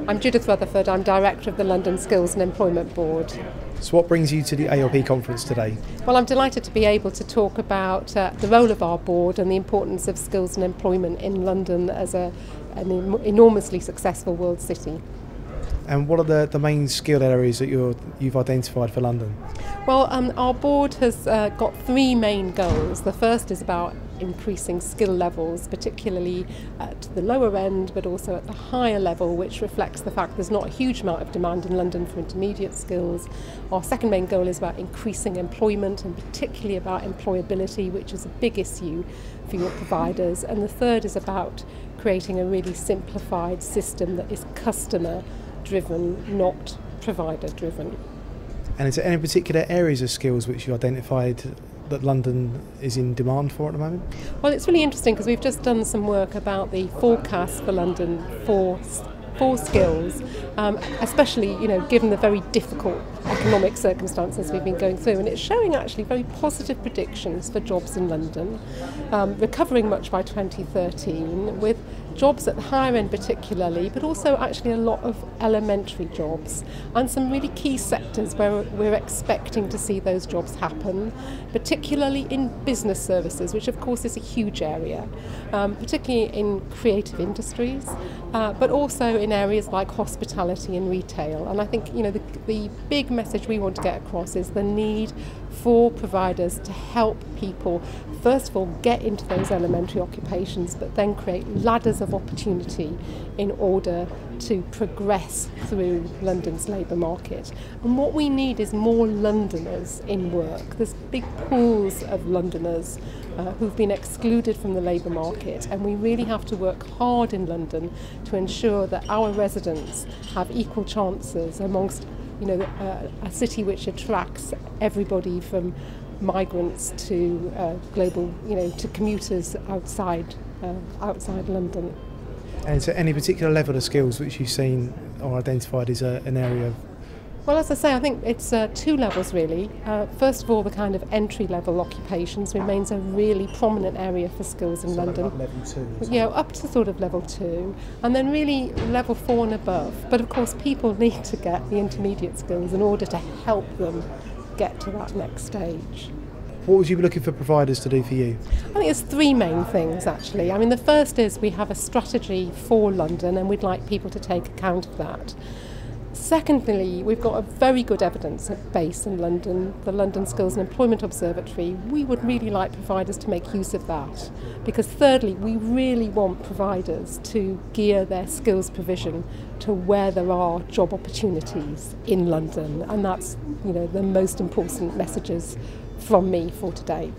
I'm Judith Rutherford, I'm Director of the London Skills and Employment Board. So what brings you to the ALP conference today? Well, I'm delighted to be able to talk about the role of our board and the importance of skills and employment in London as an enormously successful world city. And what are the main skill areas that you've identified for London? Well, our board has got three main goals. The first is about increasing skill levels, particularly at the lower end, but also at the higher level, which reflects the fact there's not a huge amount of demand in London for intermediate skills. Our second main goal is about increasing employment, and particularly about employability, which is a big issue for your providers. And the third is about creating a really simplified system that is customer-driven, not provider-driven. And is there any particular areas of skills which you identified that London is in demand for at the moment? Well, it's really interesting because we've just done some work about the forecast for London for skills, especially given the very difficult economic circumstances we've been going through, and it's showing actually very positive predictions for jobs in London, recovering much by 2013 with jobs at the higher end particularly, but also actually a lot of elementary jobs and some really key sectors where we're expecting to see those jobs happen, particularly in business services, which of course is a huge area, particularly in creative industries, but also in areas like hospitality and retail. And I think the big message we want to get across is the need for providers to help people first of all get into those elementary occupations, but then create ladders of opportunity in order to progress through London's labour market. And what we need is more Londoners in work. There's big pools of Londoners who've been excluded from the labour market, and we really have to work hard in London to ensure that our residents have equal chances amongst a city which attracts everybody from migrants to global, to commuters outside London. And is there any particular level of skills which you've seen or identified as an area of? Well, as I say, I think it's two levels really. First of all, the kind of entry-level occupations remains a really prominent area for skills in London. Like level 2? Yeah, up to sort of level 2, and then really level 4 and above. But of course, people need to get the intermediate skills in order to help them get to that next stage. What would you be looking for providers to do for you? I think there's three main things actually. I mean, the first is we have a strategy for London and we'd like people to take account of that. Secondly, we've got a very good evidence base in London, the London Skills and Employment Observatory. We would really like providers to make use of that, because thirdly, we really want providers to gear their skills provision to where there are job opportunities in London, and that's the most important messages from me for today.